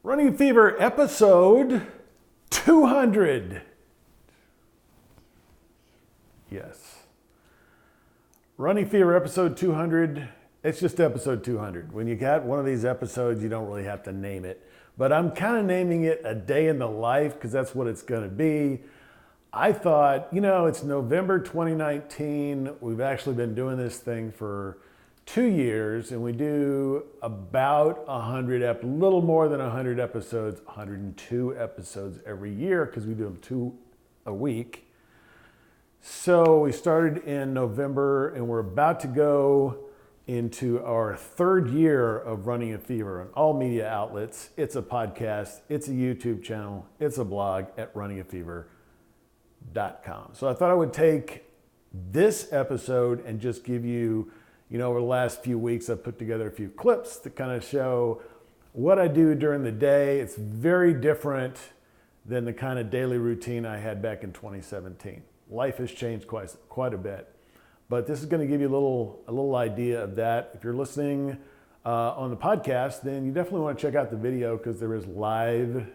Running Fever episode 200. Yes. Running Fever episode 200. It's just episode 200. When you got one of these episodes, you don't really have to name it. But I'm kind of naming it A Day in the Life because that's what it's going to be. I thought, it's November 2019. We've actually been doing this thing for 2 years, and we do about a little more than 100 episodes, 102 episodes every year because we do them 2 a week. So we started in November, and we're about to go into our 3rd year of Running a Fever on all media outlets. It's a podcast, it's a YouTube channel, it's a blog at runningafever.com. So I thought I would take this episode and just give you, over the last few weeks, I've put together a few clips to kind of show what I do during the day. It's very different than the kind of daily routine I had back in 2017. Life has changed quite a bit. But this is going to give you a little idea of that. If you're listening on the podcast, then you definitely want to check out the video because there is live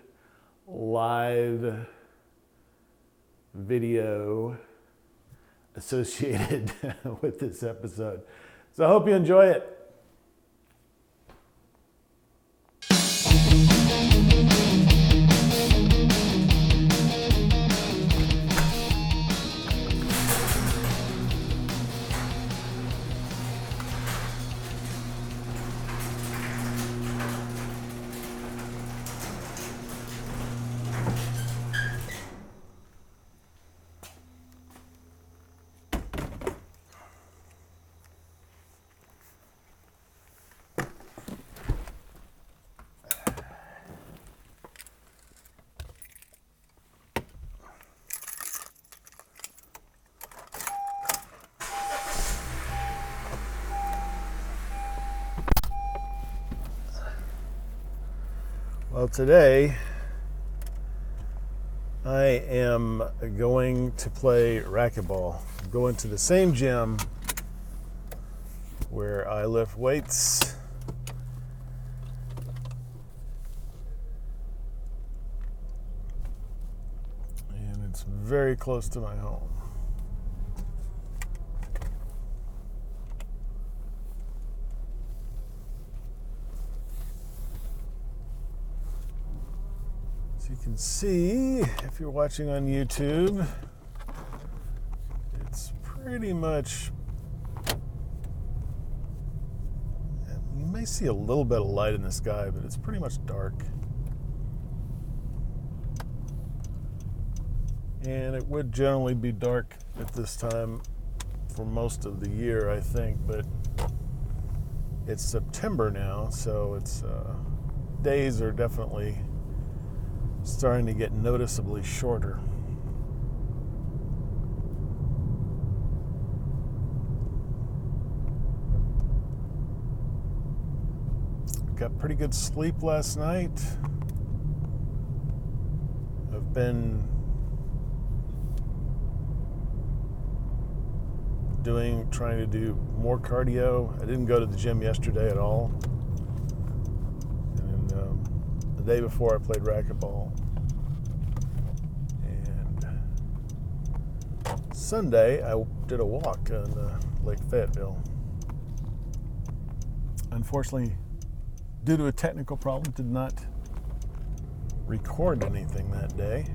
video associated with this episode. So I hope you enjoy it. Well, today I am going to play racquetball. I'm going to the same gym where I lift weights. And it's very close to my home. You can see, if you're watching on YouTube, it's pretty much, you may see a little bit of light in the sky, but it's pretty much dark. And it would generally be dark at this time for most of the year, I think, but it's September now, so it's days are definitely starting to get noticeably shorter. Got pretty good sleep last night. I've been trying to do more cardio. I didn't go to the gym yesterday at all. The day before I played racquetball. And Sunday I did a walk on Lake Fayetteville. Unfortunately, due to a technical problem, did not record anything that day.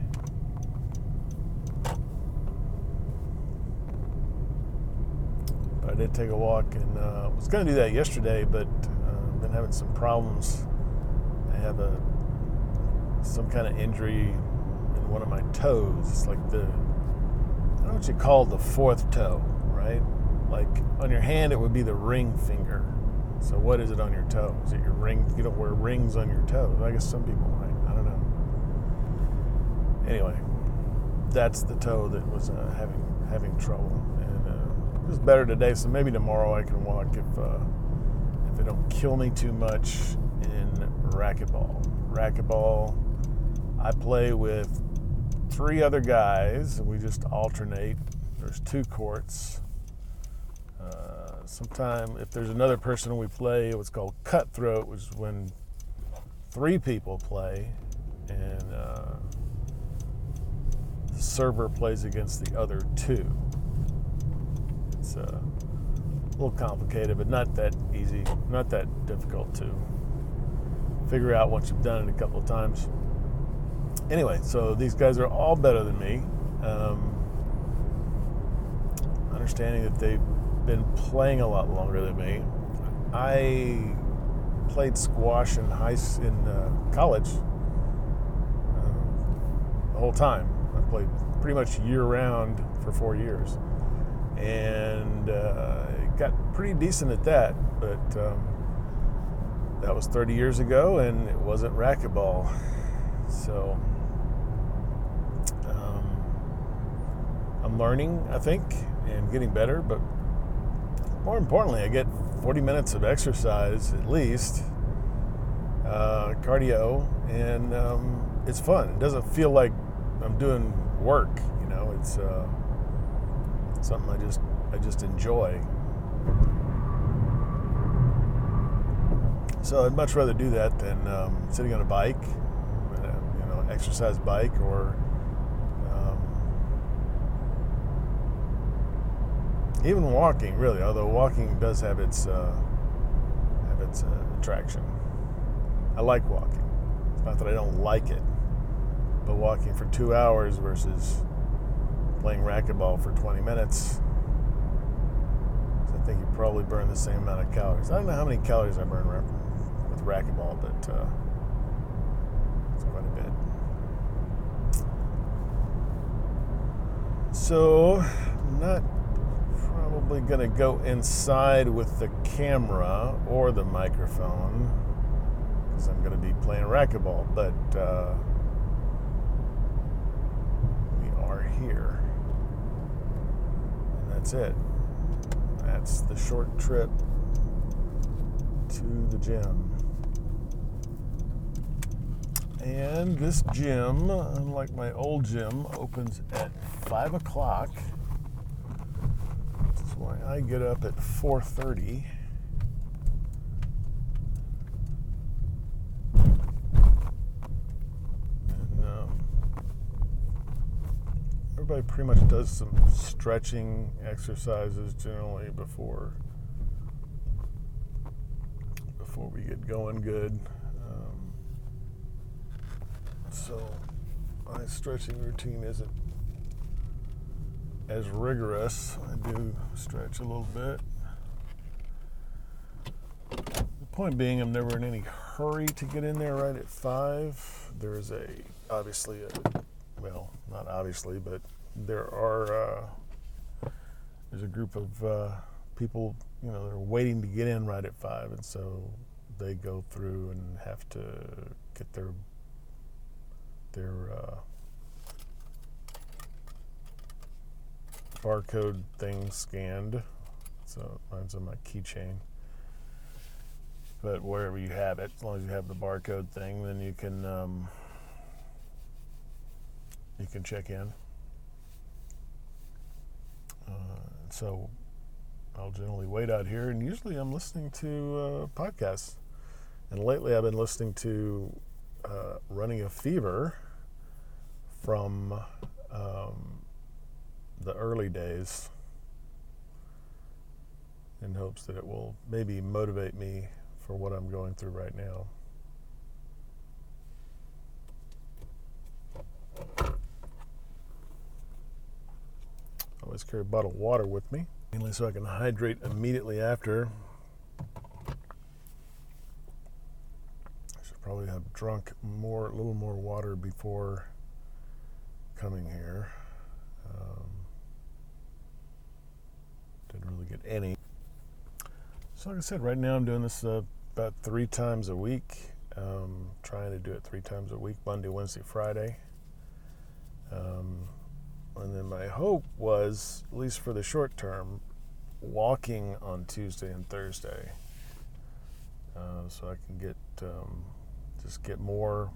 But I did take a walk, and was going to do that yesterday, but been having some problems. I have some kind of injury in one of my toes. It's like I don't know what you call the 4th toe, right? Like on your hand, it would be the ring finger. So what is it on your toe? Is it your ring? You don't wear rings on your toes. I guess some people might. I don't know. Anyway, that's the toe that was having trouble, and it was better today. So maybe tomorrow I can walk if it don't kill me too much in racquetball. Racquetball, I play with 3 other guys, and we just alternate. There's 2 courts. Sometime if there's another person we play, what's called cutthroat, which is when 3 people play, and the server plays against the other 2. It's a little complicated, but not that easy, not that difficult to figure out once you've done it a couple of times. Anyway, so these guys are all better than me. Understanding that they've been playing a lot longer than me. I played squash in college the whole time. I played pretty much year-round for 4 years, and got pretty decent at that. But that was 30 years ago, and it wasn't racquetball. So I'm learning, I think, and getting better. But more importantly, I get 40 minutes of exercise at least, cardio, and it's fun. It doesn't feel like I'm doing work, you know. It's something I just enjoy. So I'd much rather do that than sitting on a bike, an exercise bike, or even walking, really. Although walking does have its attraction. I like walking. It's not that I don't like it, but walking for 2 hours versus playing racquetball for 20 minutes, I think you probably burn the same amount of calories. I don't know how many calories I burn with racquetball, but it's quite a bit. So, I'm not probably going to go inside with the camera or the microphone because I'm going to be playing racquetball, but we are here. And that's it. That's the short trip to the gym. And this gym, unlike my old gym, opens at 5 o'clock. That's why I get up at 4:30. And everybody pretty much does some stretching exercises generally before we get going good. So my stretching routine isn't as rigorous. I do stretch a little bit. The point being, I'm never in any hurry to get in there right at 5. There's not obviously, but there's a group of people, that are waiting to get in right at 5, and so they go through and have to get their barcode thing scanned. So mine's on my keychain. But wherever you have it, as long as you have the barcode thing, then you can check in. So I'll generally wait out here, and usually I'm listening to podcasts. And lately I've been listening to Running a Fever from the early days, in hopes that it will maybe motivate me for what I'm going through right now. I always carry a bottle of water with me, mainly so I can hydrate immediately after. I should probably have drunk a little more water before coming here. Didn't really get any. So like I said, right now I'm doing this about 3 times a week. Trying to do it 3 times a week, Monday, Wednesday, Friday. And then my hope was, at least for the short term, walking on Tuesday and Thursday. So I can get more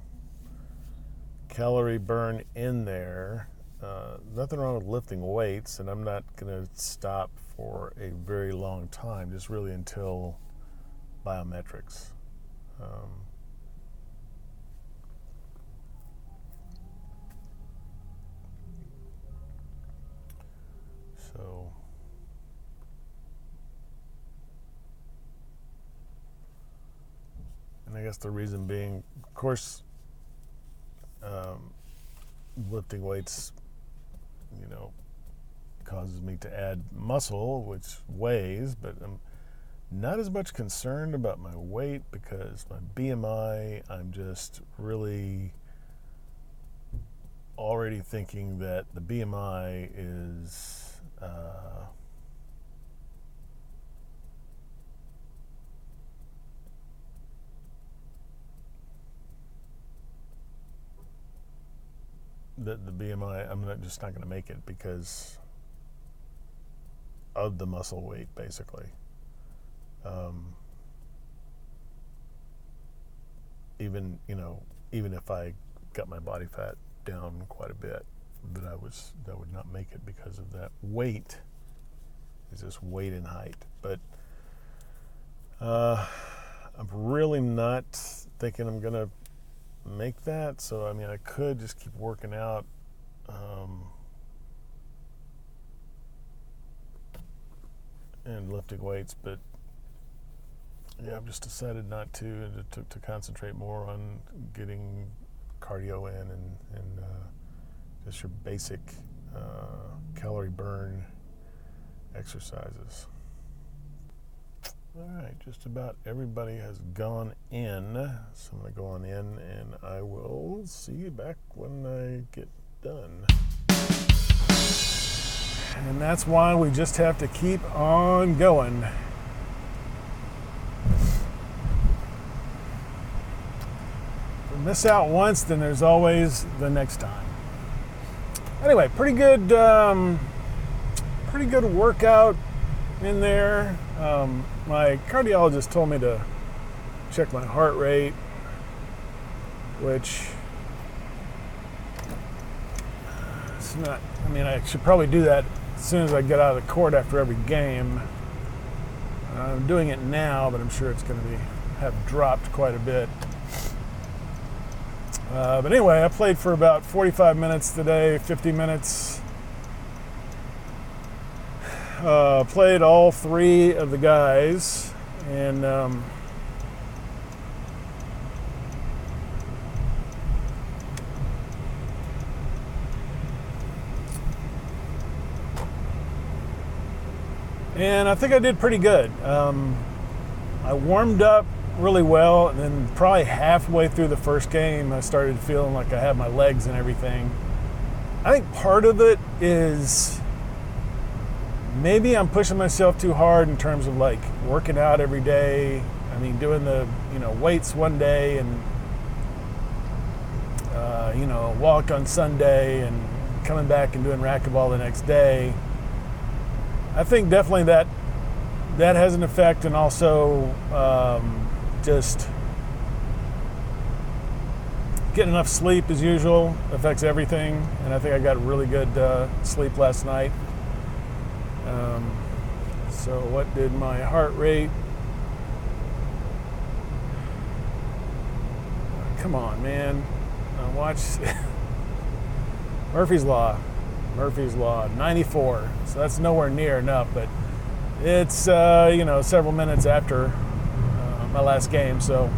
calorie burn in there. Nothing wrong with lifting weights, and I'm not going to stop for a very long time, just really until biometrics. And I guess the reason being, of course, lifting weights, causes me to add muscle, which weighs, but I'm not as much concerned about my weight because my BMI, I'm just really already thinking that the BMI is the BMI, I'm just not going to make it because of the muscle weight, basically. Even if I got my body fat down quite a bit, that would not make it because of that weight. It's just weight and height. But I'm really not thinking I'm gonna make that. So I could just keep working out. And lifting weights, but yeah, I've just decided not to concentrate more on getting cardio in and just your basic calorie burn exercises. All right, just about everybody has gone in, so I'm going to go on in and I will see you back when I get done. And that's why we just have to keep on going. If we miss out once, then there's always the next time. Anyway, pretty good workout in there. My cardiologist told me to check my heart rate, which it's not, I should probably do that as soon as I get out of the court after every game. I'm doing it now, but I'm sure it's going to have dropped quite a bit. But anyway, I played for about 45 minutes today, 50 minutes. Played all three of the guys, and I think I did pretty good. I warmed up really well, and then probably halfway through the first game, I started feeling like I had my legs and everything. I think part of it is maybe I'm pushing myself too hard in terms of like working out every day. Doing the weights one day and walk on Sunday and coming back and doing racquetball the next day. I think definitely that has an effect, and also just getting enough sleep as usual affects everything. And I think I got really good sleep last night. So what did my heart rate? Come on, man. Watch Murphy's Law, 94. So that's nowhere near enough, but it's, several minutes after my last game. So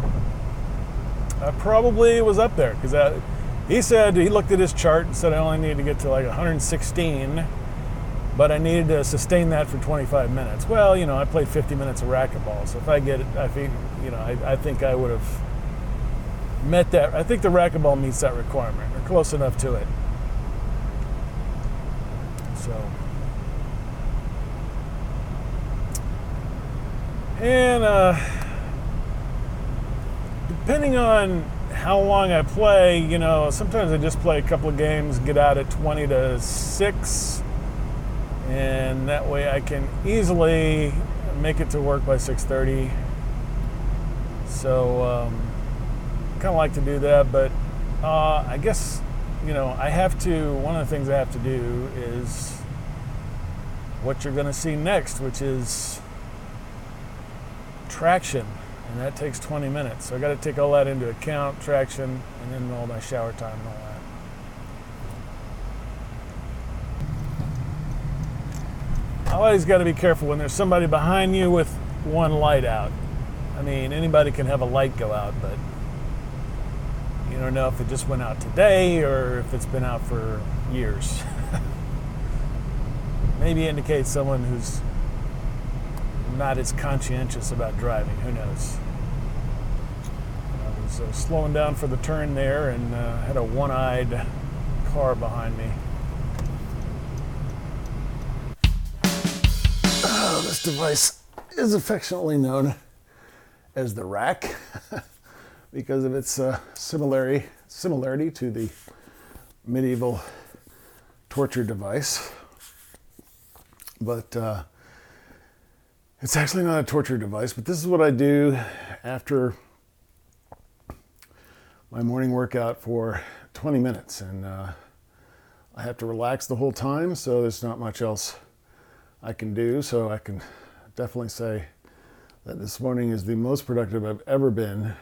I probably was up there because he said, he looked at his chart and said I only needed to get to like 116, but I needed to sustain that for 25 minutes. Well, I played 50 minutes of racquetball, so if I get it, I think I would have met that. I think the racquetball meets that requirement, or close enough to it. So, and depending on how long I play, sometimes I just play a couple of games, get out at 20-6, and that way I can easily make it to work by 6:30. So, kind of like to do that, but I guess, I have to, one of the things I have to do is what you're going to see next, which is traction, and that takes 20 minutes. So I got to take all that into account, traction, and then all my shower time and all that. Always got to be careful when there's somebody behind you with one light out. I mean, anybody can have a light go out, but you don't know if it just went out today or if it's been out for years. Maybe indicates someone who's not as conscientious about driving. Who knows? I was slowing down for the turn there and had a one-eyed car behind me. This device is affectionately known as the rack because of its similarity to the medieval torture device. But it's actually not a torture device, but this is what I do after my morning workout for 20 minutes. And I have to relax the whole time, so there's not much else I can do. So I can definitely say that this morning is the most productive I've ever been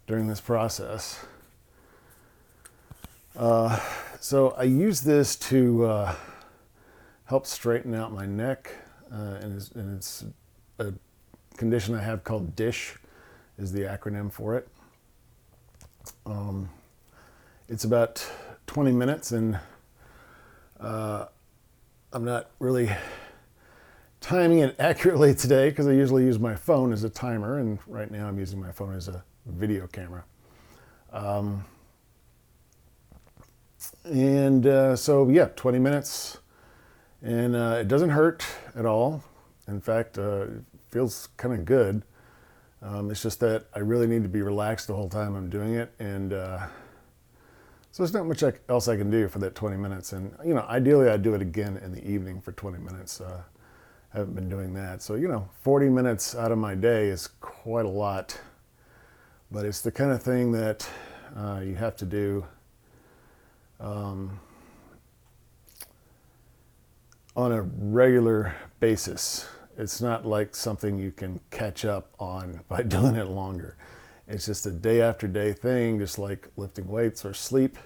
during this process. So I use this to help straighten out my neck, and it's a condition I have called DISH, is the acronym for it. It's about 20 minutes, and I'm not really timing it accurately today because I usually use my phone as a timer, and right now I'm using my phone as a video camera. So yeah, 20 minutes, and it doesn't hurt at all. In fact, it feels kind of good. It's just that I really need to be relaxed the whole time I'm doing it, and so there's not much else I can do for that 20 minutes. And ideally I'd do it again in the evening for 20 minutes. I haven't been doing that, so 40 minutes out of my day is quite a lot, but it's the kind of thing that you have to do on a regular basis. It's not like something you can catch up on by doing it longer. It's just a day after day thing, just like lifting weights or sleep.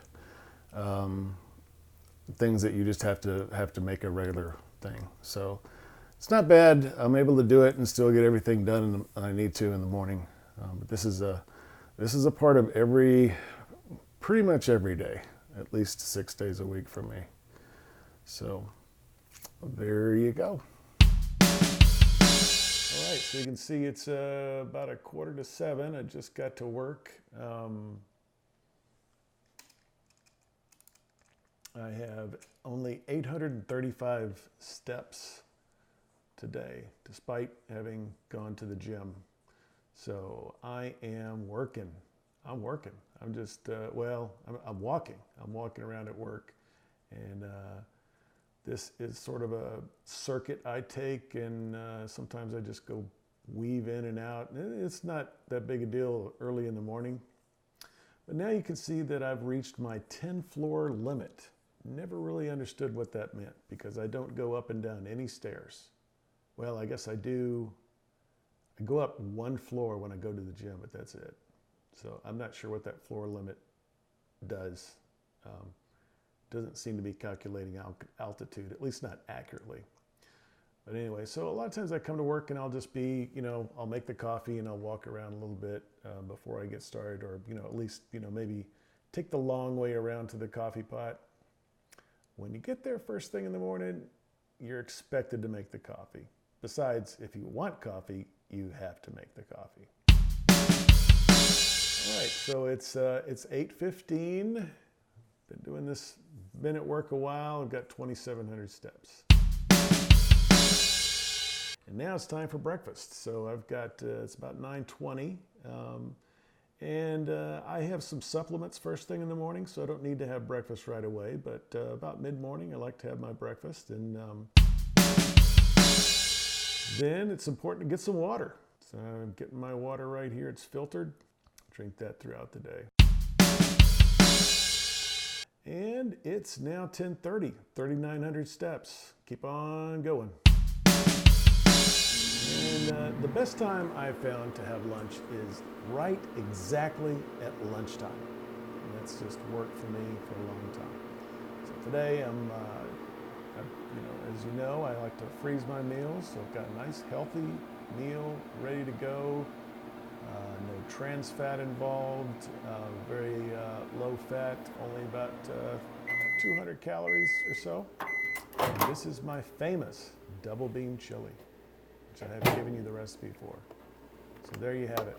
Things that you just have to make a regular thing. So it's not bad. I'm able to do it and still get everything done I need to in the morning. But this is a part of pretty much every day, at least 6 days a week for me. So there you go. All right, so you can see it's about 6:45. I just got to work. I have only 835 steps today, despite having gone to the gym. So I am working. I'm working. I'm just, I'm walking. I'm walking around at work. And this is sort of a circuit I take, and sometimes I just go weave in and out. It's not that big a deal early in the morning. But now you can see that I've reached my 10-floor limit. Never really understood what that meant because I don't go up and down any stairs. Well, I guess I do. I go up one floor when I go to the gym, but that's it. So I'm not sure what that floor limit does. Doesn't seem to be calculating altitude, at least not accurately. But anyway, so a lot of times I come to work and I'll just be, I'll make the coffee and I'll walk around a little bit before I get started, or, at least, maybe take the long way around to the coffee pot. When you get there first thing in the morning, you're expected to make the coffee. Besides, if you want coffee, you have to make the coffee. All right, so it's 8:15. Been doing this, been at work a while. I've got 2,700 steps. And now it's time for breakfast. So I've got, it's about 9:20. And I have some supplements first thing in the morning, so I don't need to have breakfast right away. But about mid-morning, I like to have my breakfast. And then it's important to get some water. So I'm getting my water right here. It's filtered. Drink that throughout the day. And it's now 10:30, 3,900 steps. Keep on going. And the best time I've found to have lunch is right exactly at lunchtime. And that's just worked for me for a long time. So today as you know, I like to freeze my meals. So I've got a nice healthy meal ready to go. trans fat involved, very low fat, only about 200 calories or so. And this is my famous double bean chili, which I have given you the recipe for. So there you have it.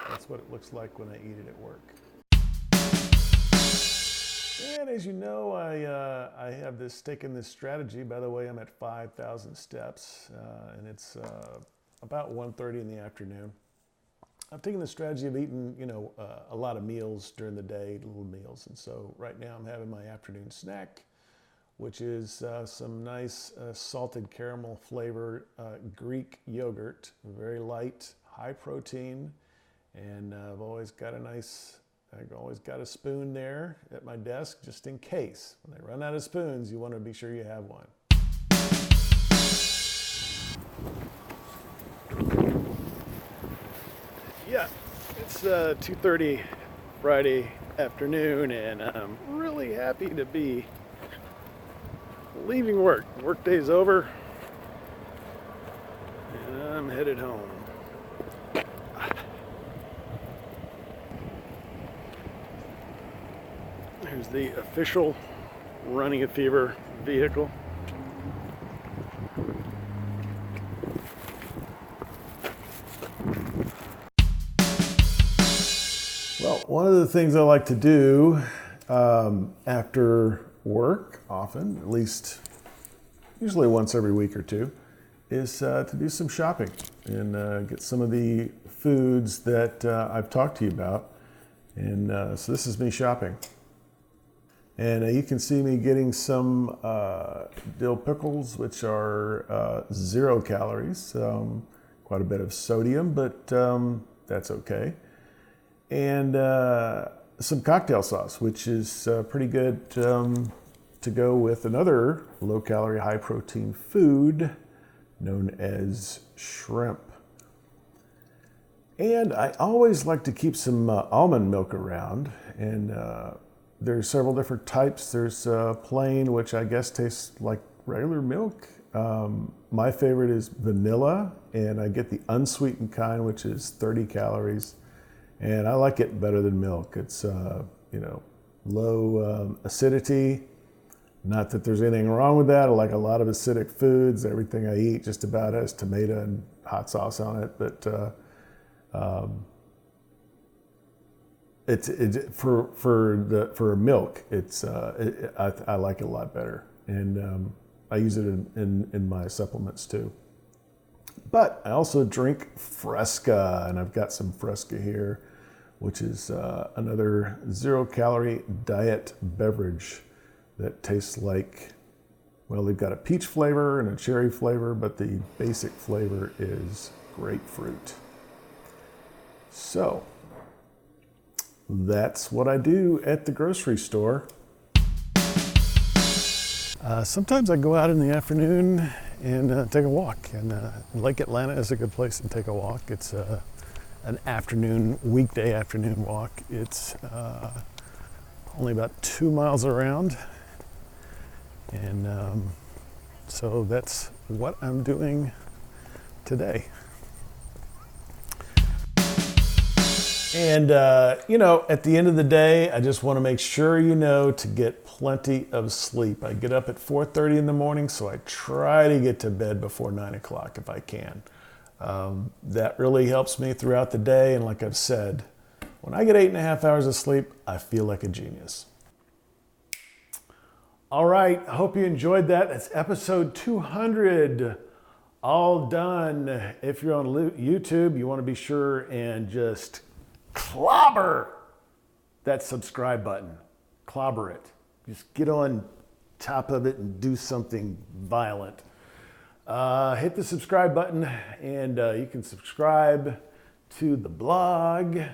That's what it looks like when I eat it at work. And as you know, I have this taken this strategy. By the way, I'm at 5,000 steps, and it's about 1:30 in the afternoon. I've taken the strategy of eating, a lot of meals during the day, little meals. And so right now I'm having my afternoon snack, which is some nice salted caramel flavored Greek yogurt, very light, high protein. And I've always got a spoon there at my desk just in case. When they run out of spoons, you want to be sure you have one. Yeah, it's 2:30 Friday afternoon, and I'm really happy to be leaving work. Workday's over, and I'm headed home. Here's the official Running a Fever vehicle. Well, one of the things I like to do after work, often, at least usually once every week or two, is to do some shopping and get some of the foods that I've talked to you about. And so this is me shopping. And you can see me getting some dill pickles, which are 0 calories, quite a bit of sodium, but that's okay. And some cocktail sauce, which is pretty good to go with another low-calorie, high-protein food known as shrimp. And I always like to keep some almond milk around, and there's several different types. There's plain, which I guess tastes like regular milk. My favorite is vanilla, and I get the unsweetened kind, which is 30 calories. And I like it better than milk. It's, low acidity. Not that there's anything wrong with that. I like a lot of acidic foods. Everything I eat just about has tomato and hot sauce on it. But for milk, I like it a lot better, and I use it in my supplements too. But I also drink Fresca, and I've got some Fresca here, which is another 0-calorie diet beverage that tastes like, well, they've got a peach flavor and a cherry flavor, but the basic flavor is grapefruit. So that's what I do at the grocery store. Sometimes I go out in the afternoon and take a walk, and Lake Atlanta is a good place to take a walk. It's an weekday afternoon walk. It's only about 2 miles around, and so that's what I'm doing today. And, at the end of the day, I just want to make sure to get plenty of sleep. I get up at 4:30 in the morning, so I try to get to bed before 9 o'clock if I can. That really helps me throughout the day. And like I've said, when I get 8.5 hours of sleep, I feel like a genius. All right, I hope you enjoyed that. That's episode 200. All done. If you're on YouTube, you want to be sure and just clobber that subscribe button. Clobber it. Just get on top of it and do something violent. Hit the subscribe button, and you can subscribe to the blog, and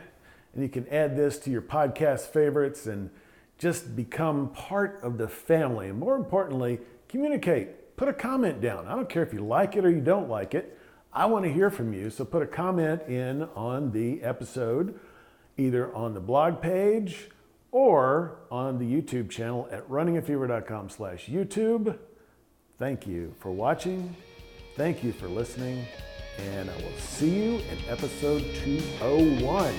you can add this to your podcast favorites and just become part of the family. And more importantly, communicate. Put a comment down. I don't care if you like it or you don't like it. I want to hear from you. So put a comment in on the episode, either on the blog page or on the YouTube channel at runningafever.com/YouTube. Thank you for watching. Thank you for listening. And I will see you in episode 201.